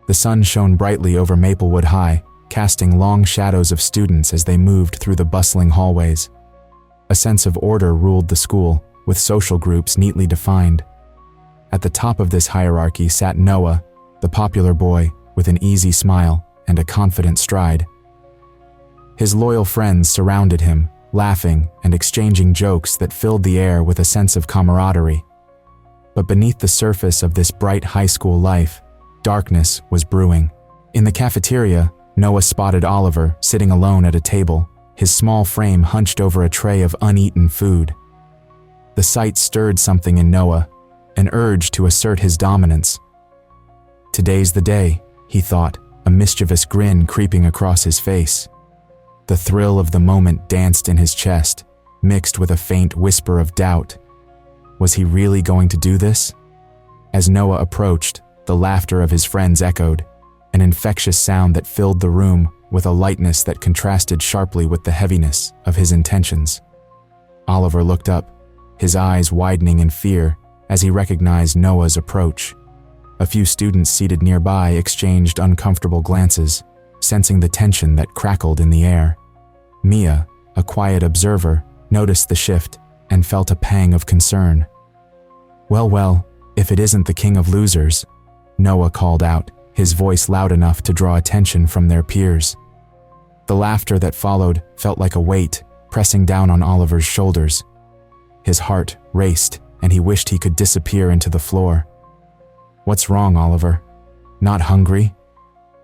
The sun shone brightly over Maplewood High, casting long shadows of students as they moved through the bustling hallways. A sense of order ruled the school, with social groups neatly defined. At the top of this hierarchy sat Noah, the popular boy, with an easy smile and a confident stride. His loyal friends surrounded him, laughing and exchanging jokes that filled the air with a sense of camaraderie. But beneath the surface of this bright high school life, darkness was brewing. In the cafeteria, Noah spotted Oliver sitting alone at a table, his small frame hunched over a tray of uneaten food. The sight stirred something in Noah, an urge to assert his dominance. "Today's the day," he thought, a mischievous grin creeping across his face. The thrill of the moment danced in his chest, mixed with a faint whisper of doubt. Was he really going to do this? As Noah approached, the laughter of his friends echoed, an infectious sound that filled the room with a lightness that contrasted sharply with the heaviness of his intentions. Oliver looked up, his eyes widening in fear as he recognized Noah's approach. A few students seated nearby exchanged uncomfortable glances, sensing the tension that crackled in the air. Mia, a quiet observer, noticed the shift and felt a pang of concern. Well, if it isn't the king of losers," Noah called out, his voice loud enough to draw attention from their peers. The laughter that followed felt like a weight pressing down on Oliver's shoulders. His heart raced, and he wished he could disappear into the floor. "What's wrong, Oliver? Not hungry?"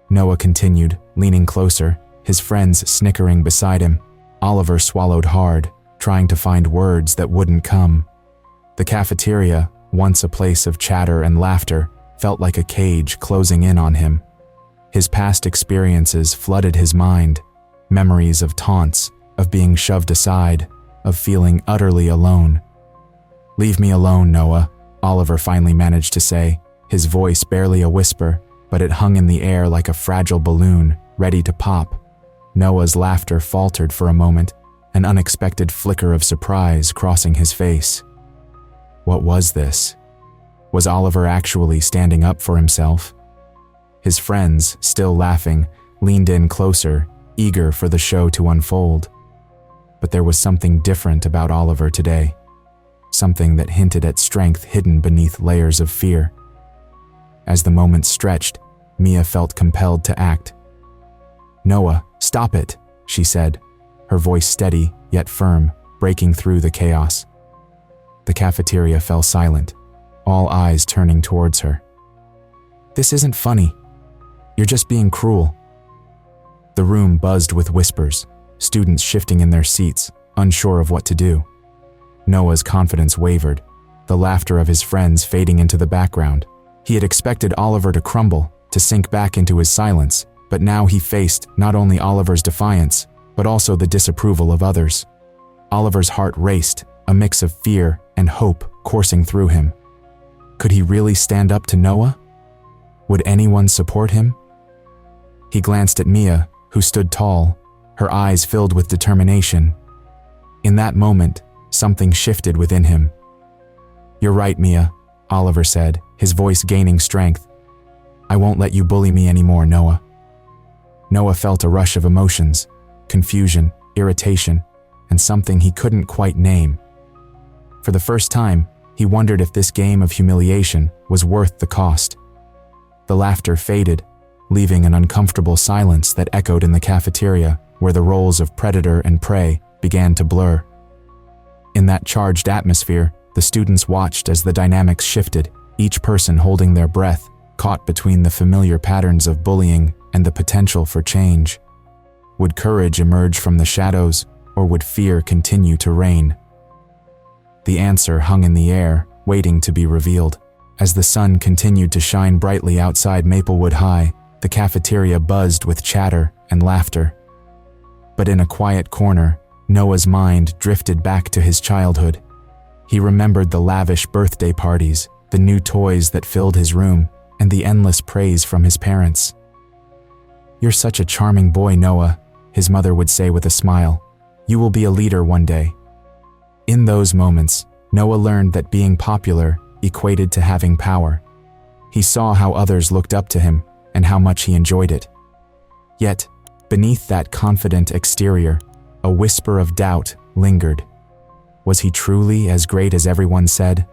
Noah continued, leaning closer, his friends snickering beside him. Oliver swallowed hard, trying to find words that wouldn't come. The cafeteria, once a place of chatter and laughter, felt like a cage closing in on him. His past experiences flooded his mind, memories of taunts, of being shoved aside, of feeling utterly alone. "Leave me alone, Noah," Oliver finally managed to say, his voice barely a whisper, but it hung in the air like a fragile balloon, ready to pop. Noah's laughter faltered for a moment, an unexpected flicker of surprise crossing his face. What was this? Was Oliver actually standing up for himself? His friends, still laughing, leaned in closer, eager for the show to unfold. But there was something different about Oliver today, something that hinted at strength hidden beneath layers of fear. As the moment stretched, Mia felt compelled to act. "Noah, stop it," she said, her voice steady yet firm, breaking through the chaos. The cafeteria fell silent, all eyes turning towards her. "This isn't funny. You're just being cruel." The room buzzed with whispers, students shifting in their seats, unsure of what to do. Noah's confidence wavered, the laughter of his friends fading into the background. He had expected Oliver to crumble, to sink back into his silence, but now he faced not only Oliver's defiance, but also the disapproval of others. Oliver's heart raced, a mix of fear and hope coursing through him. Could he really stand up to Noah? Would anyone support him? He glanced at Mia, who stood tall, her eyes filled with determination. In that moment, something shifted within him. "You're right, Mia," Oliver said, his voice gaining strength. "I won't let you bully me anymore, Noah." Noah felt a rush of emotions, confusion, irritation, and something he couldn't quite name. For the first time, he wondered if this game of humiliation was worth the cost. The laughter faded, leaving an uncomfortable silence that echoed in the cafeteria, where the roles of predator and prey began to blur. In that charged atmosphere, the students watched as the dynamics shifted, each person holding their breath, caught between the familiar patterns of bullying and the potential for change. Would courage emerge from the shadows, or would fear continue to reign? The answer hung in the air, waiting to be revealed. As the sun continued to shine brightly outside Maplewood High, the cafeteria buzzed with chatter and laughter. But in a quiet corner, Noah's mind drifted back to his childhood. He remembered the lavish birthday parties, the new toys that filled his room, and the endless praise from his parents. "You're such a charming boy, Noah," his mother would say with a smile. "You will be a leader one day." In those moments, Noah learned that being popular equated to having power. He saw how others looked up to him, and how much he enjoyed it. Yet, beneath that confident exterior, a whisper of doubt lingered. Was he truly as great as everyone said?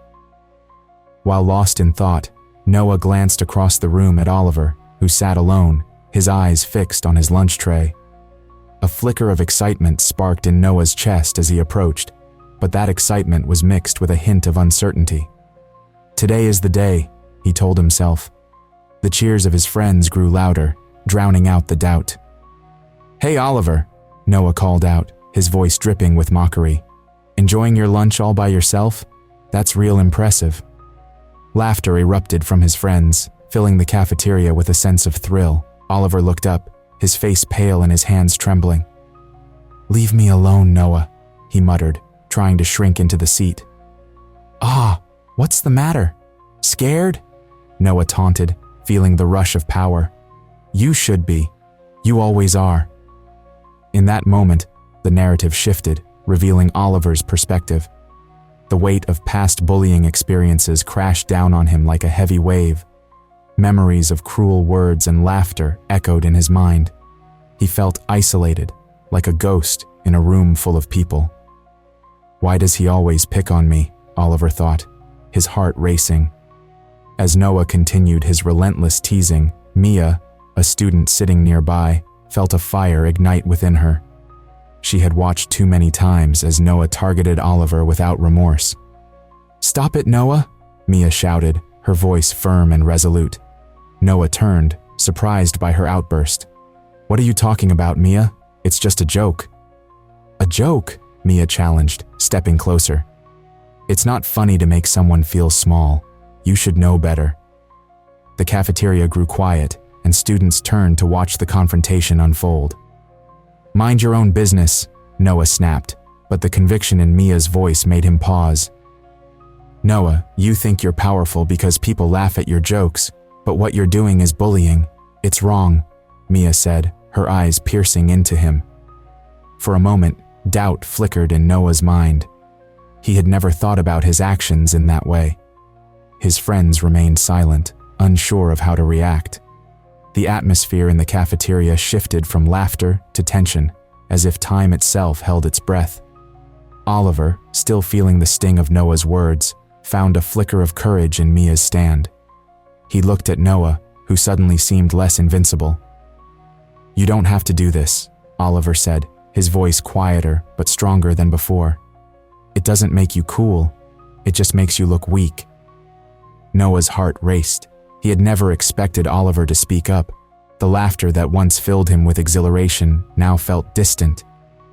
While lost in thought, Noah glanced across the room at Oliver, who sat alone, his eyes fixed on his lunch tray. A flicker of excitement sparked in Noah's chest as he approached, but that excitement was mixed with a hint of uncertainty. Today is the day, he told himself. The cheers of his friends grew louder, drowning out the doubt. "Hey, Oliver," Noah called out, his voice dripping with mockery. "Enjoying your lunch all by yourself? That's real impressive." Laughter erupted from his friends, filling the cafeteria with a sense of thrill. Oliver looked up, his face pale and his hands trembling. "Leave me alone, Noah," he muttered, trying to shrink into the seat. "Ah, what's the matter? Scared?" Noah taunted, feeling the rush of power. "You should be. You always are." In that moment, the narrative shifted, revealing Oliver's perspective. The weight of past bullying experiences crashed down on him like a heavy wave. Memories of cruel words and laughter echoed in his mind. He felt isolated, like a ghost in a room full of people. "Why does he always pick on me?" Oliver thought, his heart racing. As Noah continued his relentless teasing, Mia, a student sitting nearby, felt a fire ignite within her. She had watched too many times as Noah targeted Oliver without remorse. "Stop it, Noah!" Mia shouted, her voice firm and resolute. Noah turned, surprised by her outburst. "What are you talking about, Mia? It's just a joke." "A joke?" Mia challenged, stepping closer. "It's not funny to make someone feel small. You should know better." The cafeteria grew quiet, and students turned to watch the confrontation unfold. "Mind your own business," Noah snapped, but the conviction in Mia's voice made him pause. "Noah, you think you're powerful because people laugh at your jokes, but what you're doing is bullying. It's wrong," Mia said, her eyes piercing into him. For a moment, doubt flickered in Noah's mind. He had never thought about his actions in that way. His friends remained silent, unsure of how to react. The atmosphere in the cafeteria shifted from laughter to tension, as if time itself held its breath. Oliver, still feeling the sting of Noah's words, found a flicker of courage in Mia's stand. He looked at Noah, who suddenly seemed less invincible. "You don't have to do this," Oliver said, his voice quieter but stronger than before. "It doesn't make you cool, it just makes you look weak." Noah's heart raced. He had never expected Oliver to speak up. The laughter that once filled him with exhilaration now felt distant.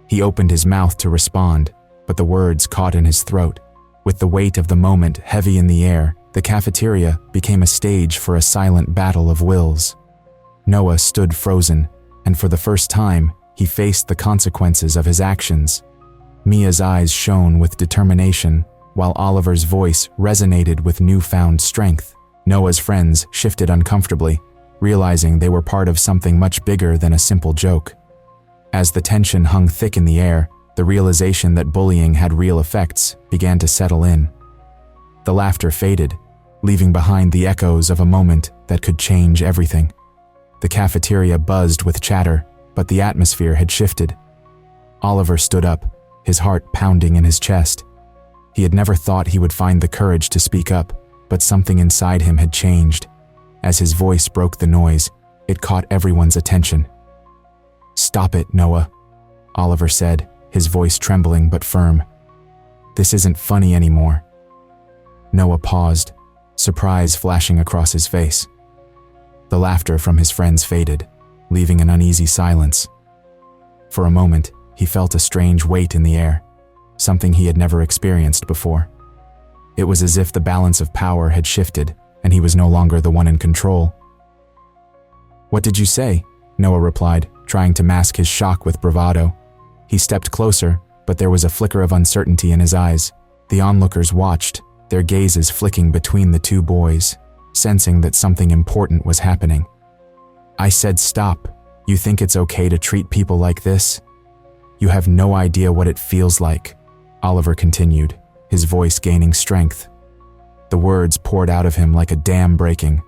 He opened his mouth to respond, but the words caught in his throat. With the weight of the moment heavy in the air, the cafeteria became a stage for a silent battle of wills. Noah stood frozen, and for the first time, he faced the consequences of his actions. Mia's eyes shone with determination, while Oliver's voice resonated with newfound strength. Noah's friends shifted uncomfortably, realizing they were part of something much bigger than a simple joke. As the tension hung thick in the air, the realization that bullying had real effects began to settle in. The laughter faded, leaving behind the echoes of a moment that could change everything. The cafeteria buzzed with chatter, but the atmosphere had shifted. Oliver stood up, his heart pounding in his chest. He had never thought he would find the courage to speak up, but something inside him had changed. As his voice broke the noise, it caught everyone's attention. "Stop it, Noah," Oliver said, his voice trembling but firm. "This isn't funny anymore." Noah paused, surprise flashing across his face. The laughter from his friends faded, leaving an uneasy silence. For a moment, he felt a strange weight in the air, something he had never experienced before. It was as if the balance of power had shifted, and he was no longer the one in control. "What did you say?" Noah replied, trying to mask his shock with bravado. He stepped closer, but there was a flicker of uncertainty in his eyes. The onlookers watched, their gazes flicking between the two boys, sensing that something important was happening. "I said stop. You think it's okay to treat people like this? You have no idea what it feels like," Oliver continued, his voice gaining strength. The words poured out of him like a dam breaking.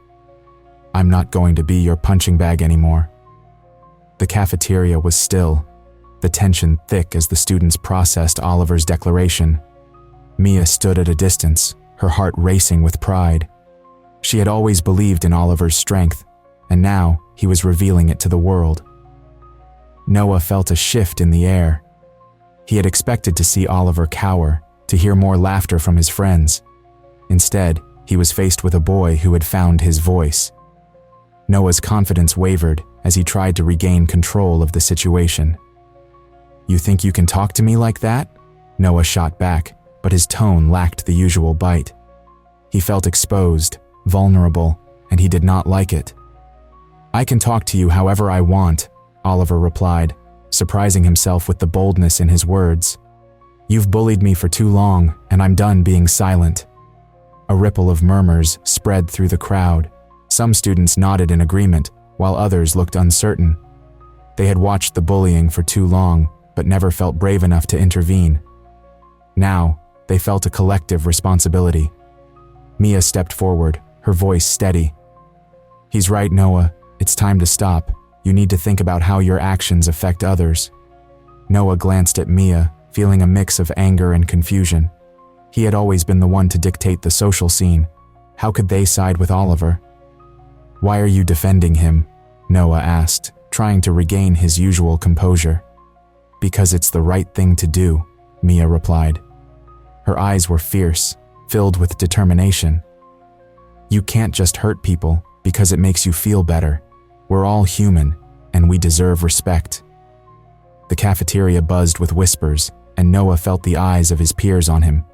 I'm not going to be your punching bag anymore." The cafeteria was still, the tension thick as the students processed Oliver's declaration. Mia stood at a distance, her heart racing with pride. She had always believed in Oliver's strength, and now he was revealing it to the world. Noah felt a shift in the air. He had expected to see Oliver cower, to hear more laughter from his friends. Instead, he was faced with a boy who had found his voice. Noah's confidence wavered as he tried to regain control of the situation. "You think you can talk to me like that?" Noah shot back, but his tone lacked the usual bite. He felt exposed, vulnerable, and he did not like it. "I can talk to you however I want," Oliver replied, surprising himself with the boldness in his words. "You've bullied me for too long, and I'm done being silent." A ripple of murmurs spread through the crowd. Some students nodded in agreement, while others looked uncertain. They had watched the bullying for too long, but never felt brave enough to intervene. Now, they felt a collective responsibility. Mia stepped forward, her voice steady. "He's right, Noah. It's time to stop. You need to think about how your actions affect others." Noah glanced at Mia, feeling a mix of anger and confusion. He had always been the one to dictate the social scene. How could they side with Oliver? "Why are you defending him?" Noah asked, trying to regain his usual composure. "Because it's the right thing to do," Mia replied. Her eyes were fierce, filled with determination. "You can't just hurt people because it makes you feel better. We're all human, and we deserve respect." The cafeteria buzzed with whispers, and Noah felt the eyes of his peers on him.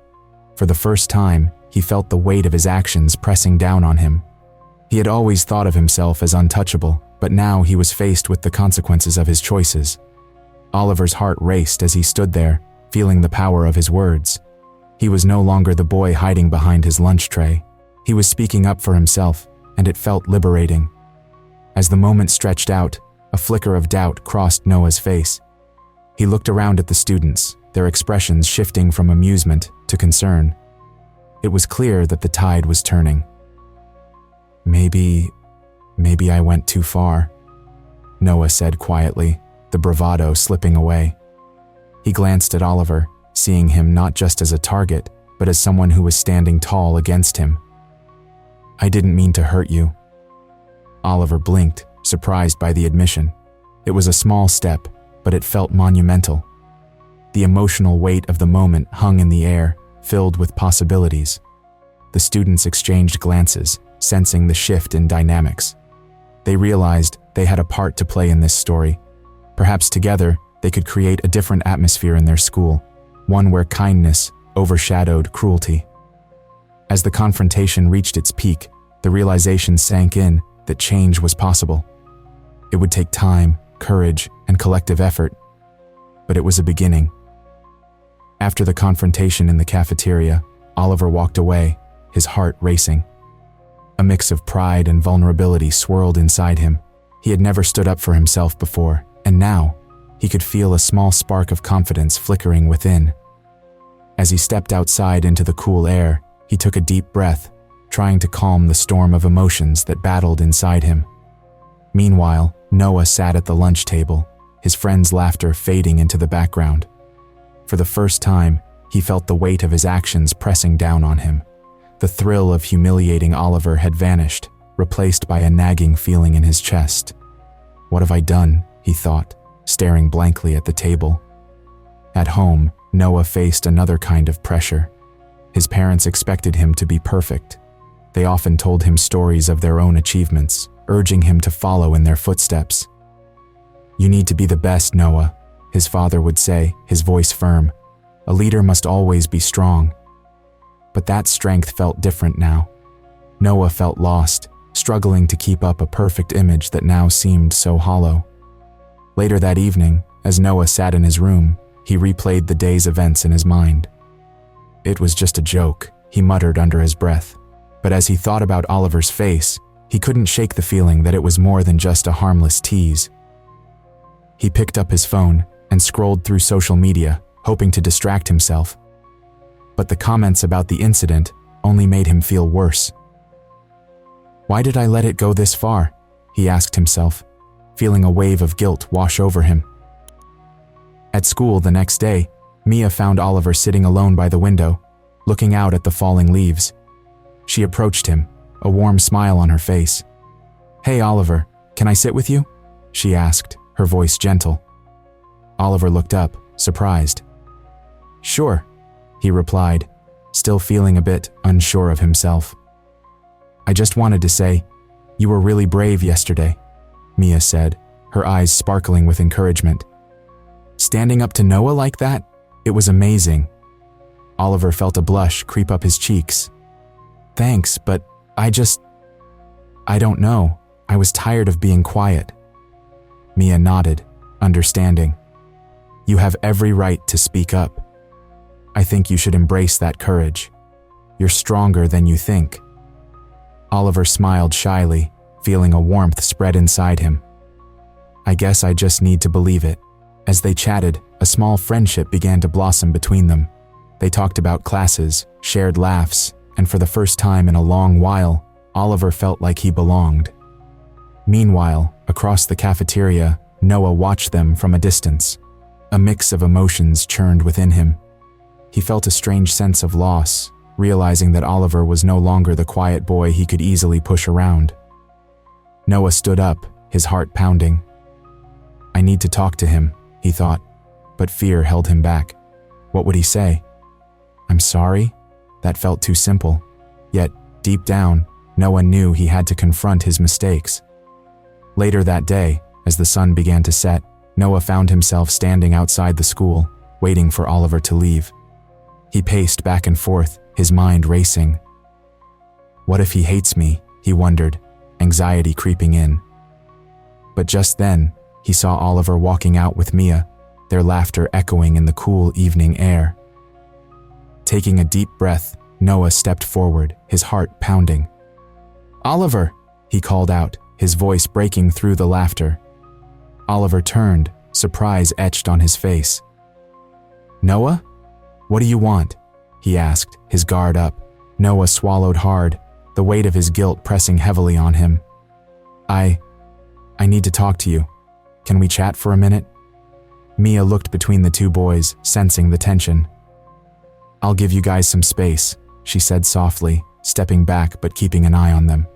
For the first time, he felt the weight of his actions pressing down on him. He had always thought of himself as untouchable, but now he was faced with the consequences of his choices. Oliver's heart raced as he stood there, feeling the power of his words. He was no longer the boy hiding behind his lunch tray. He was speaking up for himself, and it felt liberating. As the moment stretched out, a flicker of doubt crossed Noah's face. He looked around at the students, their expressions shifting from amusement to concern. It was clear that the tide was turning. Maybe I went too far," Noah said quietly, the bravado slipping away. He glanced at Oliver, seeing him not just as a target, but as someone who was standing tall against him. "I didn't mean to hurt you." Oliver blinked, surprised by the admission. It was a small step, but it felt monumental. The emotional weight of the moment hung in the air, filled with possibilities. The students exchanged glances, sensing the shift in dynamics. They realized they had a part to play in this story. Perhaps together, they could create a different atmosphere in their school, one where kindness overshadowed cruelty. As the confrontation reached its peak, the realization sank in that change was possible. It would take time, courage, and collective effort, but it was a beginning. After the confrontation in the cafeteria, Oliver walked away, his heart racing. A mix of pride and vulnerability swirled inside him. He had never stood up for himself before, and now, he could feel a small spark of confidence flickering within. As he stepped outside into the cool air, he took a deep breath, trying to calm the storm of emotions that battled inside him. Meanwhile, Noah sat at the lunch table, his friends' laughter fading into the background. For the first time, he felt the weight of his actions pressing down on him. The thrill of humiliating Oliver had vanished, replaced by a nagging feeling in his chest. "What have I done?" he thought, staring blankly at the table. At home, Noah faced another kind of pressure. His parents expected him to be perfect. They often told him stories of their own achievements, urging him to follow in their footsteps. "You need to be the best, Noah," his father would say, his voice firm. "A leader must always be strong." But that strength felt different now. Noah felt lost, struggling to keep up a perfect image that now seemed so hollow. Later that evening, as Noah sat in his room, he replayed the day's events in his mind. "It was just a joke," he muttered under his breath. But as he thought about Oliver's face, he couldn't shake the feeling that it was more than just a harmless tease. He picked up his phone and scrolled through social media, hoping to distract himself. But the comments about the incident only made him feel worse. Why did I let it go this far? He asked himself, feeling a wave of guilt wash over him. At school the next day, Mia found Oliver sitting alone by the window, looking out at the falling leaves. She approached him, a warm smile on her face. "Hey Oliver, can I sit with you?" she asked, her voice gentle. Oliver looked up, surprised. "Sure," he replied, still feeling a bit unsure of himself. "I just wanted to say, you were really brave yesterday," Mia said, her eyes sparkling with encouragement. "Standing up to Noah like that? It was amazing." Oliver felt a blush creep up his cheeks. "Thanks, but I don't know. I was tired of being quiet." Mia nodded, understanding. "You have every right to speak up. I think you should embrace that courage. You're stronger than you think." Oliver smiled shyly, feeling a warmth spread inside him. "I guess I just need to believe it." As they chatted, a small friendship began to blossom between them. They talked about classes, shared laughs, and for the first time in a long while, Oliver felt like he belonged. Meanwhile, across the cafeteria, Noah watched them from a distance. A mix of emotions churned within him. He felt a strange sense of loss, realizing that Oliver was no longer the quiet boy he could easily push around. Noah stood up, his heart pounding. "I need to talk to him," he thought, but fear held him back. What would he say? "I'm sorry?" That felt too simple. Yet, deep down, Noah knew he had to confront his mistakes. Later that day, as the sun began to set, Noah found himself standing outside the school, waiting for Oliver to leave. He paced back and forth, his mind racing. What if he hates me? He wondered, anxiety creeping in. But just then, he saw Oliver walking out with Mia, their laughter echoing in the cool evening air. Taking a deep breath, Noah stepped forward, his heart pounding. "Oliver!" he called out, his voice breaking through the laughter. Oliver turned, surprise etched on his face. "Noah? What do you want?" he asked, his guard up. Noah swallowed hard, the weight of his guilt pressing heavily on him. I need to talk to you. Can we chat for a minute?" Mia looked between the two boys, sensing the tension. "I'll give you guys some space," she said softly, stepping back but keeping an eye on them.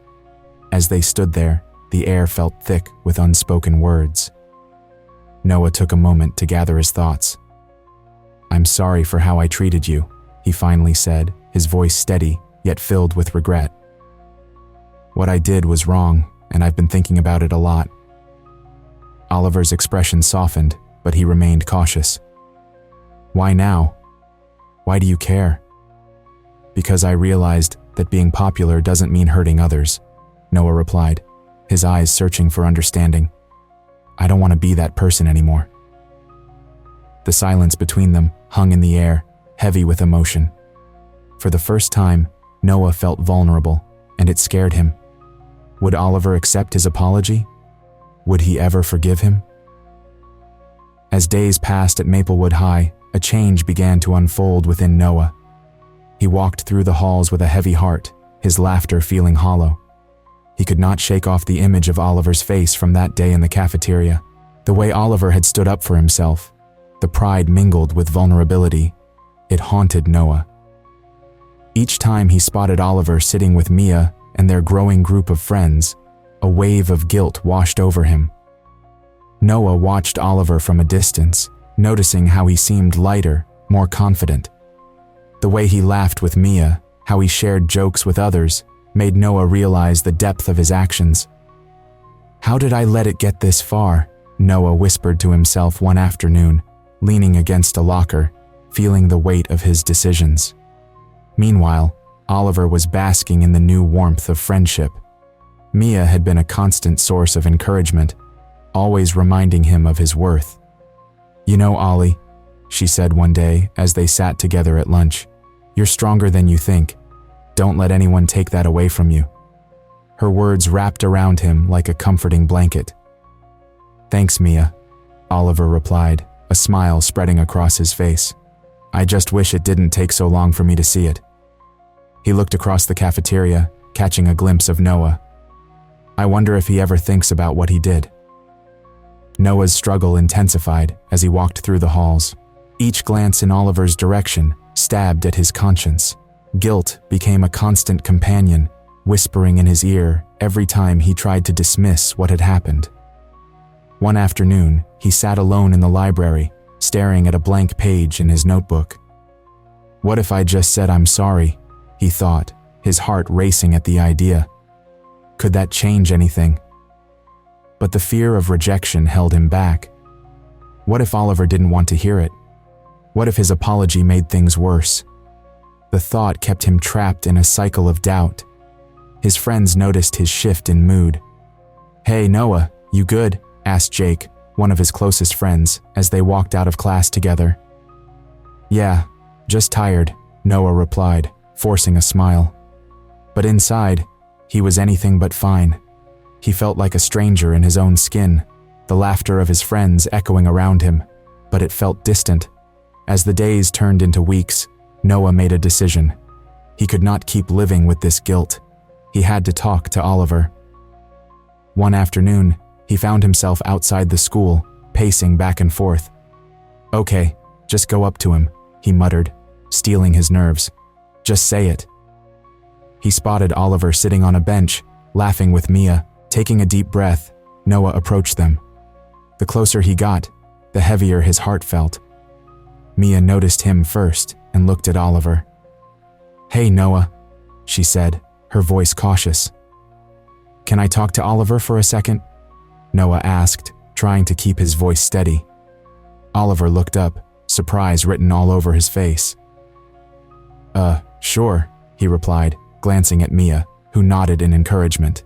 As they stood there, the air felt thick with unspoken words. Noah took a moment to gather his thoughts. "I'm sorry for how I treated you," he finally said, his voice steady, yet filled with regret. "What I did was wrong, and I've been thinking about it a lot." Oliver's expression softened, but he remained cautious. "Why now? Why do you care?" "Because I realized that being popular doesn't mean hurting others," Noah replied, his eyes searching for understanding. "I don't want to be that person anymore." The silence between them hung in the air, heavy with emotion. For the first time, Noah felt vulnerable, and it scared him. Would Oliver accept his apology? Would he ever forgive him? As days passed at Maplewood High, a change began to unfold within Noah. He walked through the halls with a heavy heart, his laughter feeling hollow. He could not shake off the image of Oliver's face from that day in the cafeteria. The way Oliver had stood up for himself, the pride mingled with vulnerability. It haunted Noah. Each time he spotted Oliver sitting with Mia and their growing group of friends, a wave of guilt washed over him. Noah watched Oliver from a distance, noticing how he seemed lighter, more confident. The way he laughed with Mia, how he shared jokes with others, made Noah realize the depth of his actions. "How did I let it get this far?" Noah whispered to himself one afternoon, leaning against a locker, feeling the weight of his decisions. Meanwhile, Oliver was basking in the new warmth of friendship. Mia had been a constant source of encouragement, always reminding him of his worth. "You know, Ollie," she said one day as they sat together at lunch, "you're stronger than you think. Don't let anyone take that away from you." Her words wrapped around him like a comforting blanket. "Thanks, Mia," Oliver replied, a smile spreading across his face. "I just wish it didn't take so long for me to see it." He looked across the cafeteria, catching a glimpse of Noah, I wonder if he ever thinks about what he did. Noah's struggle intensified as he walked through the halls. Each glance in Oliver's direction stabbed at his conscience. Guilt became a constant companion, whispering in his ear every time he tried to dismiss what had happened. One afternoon, he sat alone in the library, staring at a blank page in his notebook. What if I just said I'm sorry? He thought, his heart racing at the idea. Could that change anything? But the fear of rejection held him back. What if Oliver didn't want to hear it? What if his apology made things worse? The thought kept him trapped in a cycle of doubt. His friends noticed his shift in mood. "Hey, Noah, you good?" asked Jake, one of his closest friends, as they walked out of class together. "Yeah, just tired," Noah replied, forcing a smile. But inside, he was anything but fine. He felt like a stranger in his own skin, the laughter of his friends echoing around him, but it felt distant. As the days turned into weeks, Noah made a decision. He could not keep living with this guilt. He had to talk to Oliver. One afternoon, he found himself outside the school, pacing back and forth. "Okay, just go up to him," he muttered, steeling his nerves. "Just say it." He spotted Oliver sitting on a bench, laughing with Mia. Taking a deep breath, Noah approached them. The closer he got, the heavier his heart felt. Mia noticed him first and looked at Oliver. "Hey, Noah," she said, her voice cautious. "Can I talk to Oliver for a second?" Noah asked, trying to keep his voice steady. Oliver looked up, surprise written all over his face. Sure," he replied, glancing at Mia, who nodded in encouragement.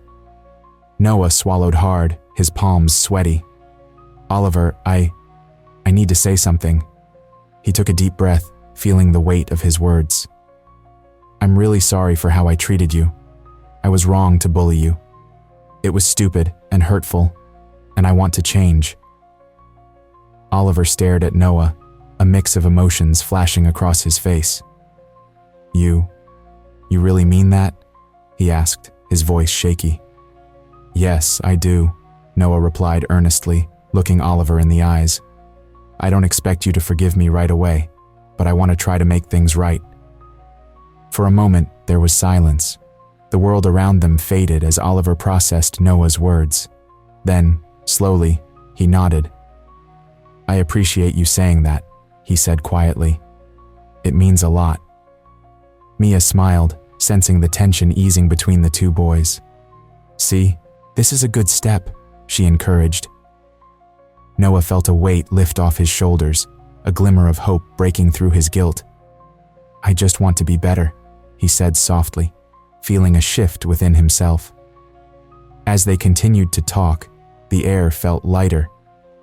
Noah swallowed hard, his palms sweaty. "Oliver, I need to say something." He took a deep breath, feeling the weight of his words. "I'm really sorry for how I treated you. I was wrong to bully you. It was stupid and hurtful, and I want to change." Oliver stared at Noah, a mix of emotions flashing across his face. You really mean that?" he asked, his voice shaky. "Yes, I do," Noah replied earnestly, looking Oliver in the eyes. "I don't expect you to forgive me right away, but I want to try to make things right." For a moment, there was silence. The world around them faded as Oliver processed Noah's words. Then, slowly, he nodded. "I appreciate you saying that," he said quietly. "It means a lot." Mia smiled, sensing the tension easing between the two boys. "See, this is a good step," she encouraged. Noah felt a weight lift off his shoulders, a glimmer of hope breaking through his guilt. "I just want to be better," he said softly, feeling a shift within himself. As they continued to talk, the air felt lighter,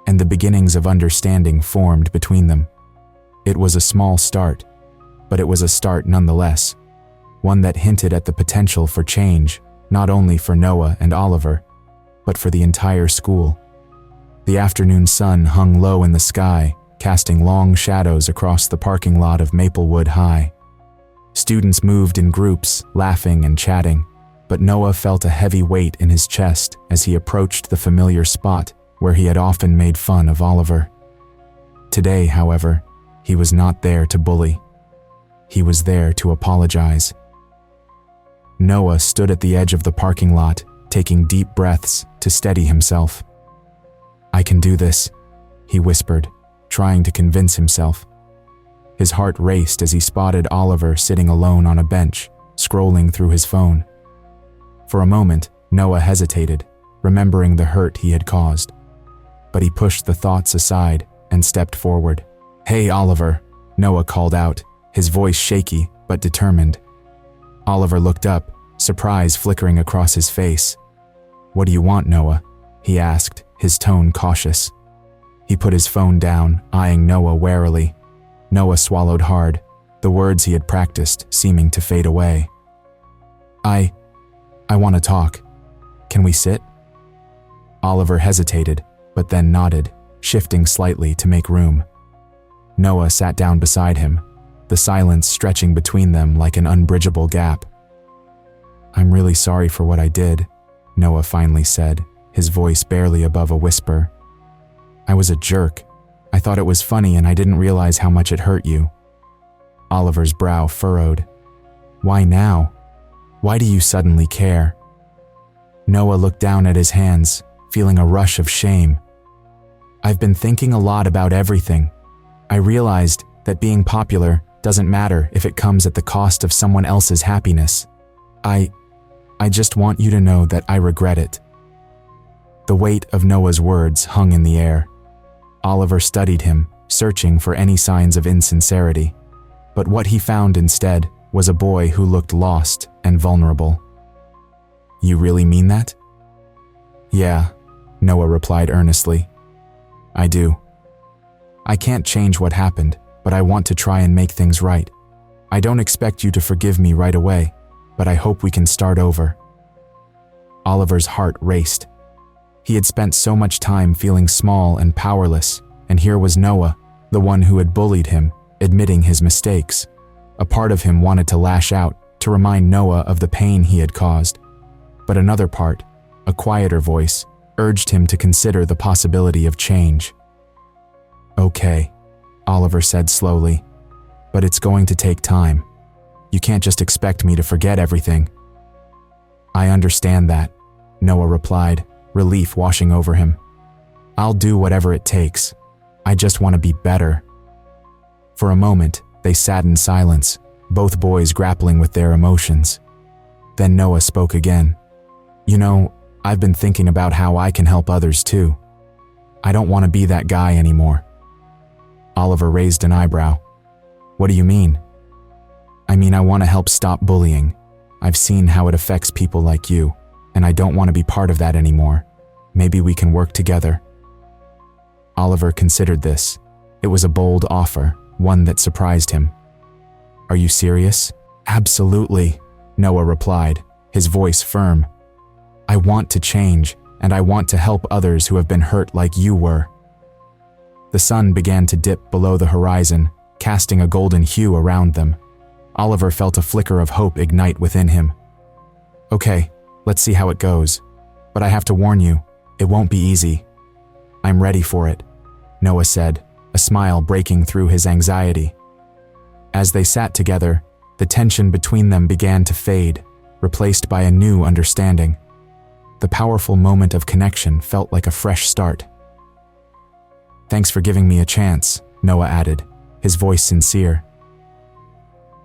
and the beginnings of understanding formed between them. It was a small start, but it was a start nonetheless, one that hinted at the potential for change, not only for Noah and Oliver, but for the entire school. The afternoon sun hung low in the sky, casting long shadows across the parking lot of Maplewood High. Students moved in groups, laughing and chatting, but Noah felt a heavy weight in his chest as he approached the familiar spot where he had often made fun of Oliver. Today, however, he was not there to bully. He was there to apologize. Noah stood at the edge of the parking lot, taking deep breaths to steady himself. "I can do this," he whispered, trying to convince himself. His heart raced as he spotted Oliver sitting alone on a bench, scrolling through his phone. For a moment, Noah hesitated, remembering the hurt he had caused. But he pushed the thoughts aside and stepped forward. "Hey, Oliver," Noah called out, his voice shaky but determined. Oliver looked up, surprise flickering across his face. "What do you want, Noah?" he asked, his tone cautious. He put his phone down, eyeing Noah warily. Noah swallowed hard, the words he had practiced seeming to fade away. I want to talk. Can we sit?" Oliver hesitated, but then nodded, shifting slightly to make room. Noah sat down beside him, the silence stretching between them like an unbridgeable gap. "I'm really sorry for what I did," Noah finally said, his voice barely above a whisper. I was a jerk. I thought it was funny and I didn't realize how much it hurt you. Oliver's brow furrowed. Why now? Why do you suddenly care? Noah looked down at his hands, feeling a rush of shame. I've been thinking a lot about everything. I realized that being popular doesn't matter if it comes at the cost of someone else's happiness. I just want you to know that I regret it. The weight of Noah's words hung in the air. Oliver studied him, searching for any signs of insincerity. But what he found instead was a boy who looked lost and vulnerable. You really mean that? Yeah, Noah replied earnestly. I do. I can't change what happened, but I want to try and make things right. I don't expect you to forgive me right away, but I hope we can start over. Oliver's heart raced. He had spent so much time feeling small and powerless, and here was Noah, the one who had bullied him, admitting his mistakes. A part of him wanted to lash out, to remind Noah of the pain he had caused. But another part, a quieter voice, urged him to consider the possibility of change. Okay, Oliver said slowly, but it's going to take time. You can't just expect me to forget everything. I understand that, Noah replied, relief washing over him. I'll do whatever it takes. I just want to be better. For a moment, they sat in silence, both boys grappling with their emotions. Then Noah spoke again. You know, I've been thinking about how I can help others too. I don't want to be that guy anymore. Oliver raised an eyebrow. What do you mean? I mean, I want to help stop bullying. I've seen how it affects people like you, and I don't want to be part of that anymore. Maybe we can work together. Oliver considered this. It was a bold offer, one that surprised him. Are you serious? Absolutely, Noah replied, his voice firm. I want to change, and I want to help others who have been hurt like you were. The sun began to dip below the horizon, casting a golden hue around them. Oliver felt a flicker of hope ignite within him. Okay, let's see how it goes. But I have to warn you, it won't be easy. I'm ready for it, Noah said, a smile breaking through his anxiety. As they sat together, the tension between them began to fade, replaced by a new understanding. The powerful moment of connection felt like a fresh start. Thanks for giving me a chance, Noah added, his voice sincere.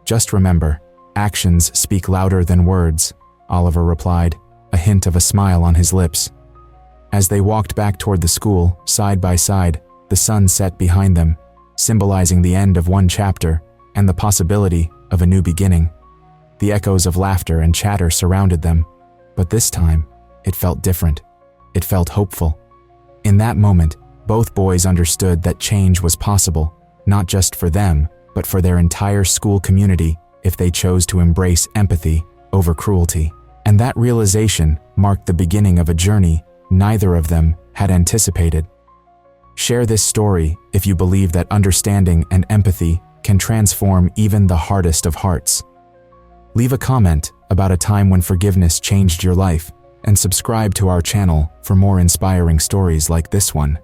Just remember, actions speak louder than words, Oliver replied, a hint of a smile on his lips. As they walked back toward the school, side by side, the sun set behind them, symbolizing the end of one chapter and the possibility of a new beginning. The echoes of laughter and chatter surrounded them, but this time, it felt different. It felt hopeful. In that moment, both boys understood that change was possible, not just for them, but for their entire school community if they chose to embrace empathy over cruelty. And that realization marked the beginning of a journey neither of them had anticipated. Share this story if you believe that understanding and empathy can transform even the hardest of hearts. Leave a comment about a time when forgiveness changed your life, and subscribe to our channel for more inspiring stories like this one.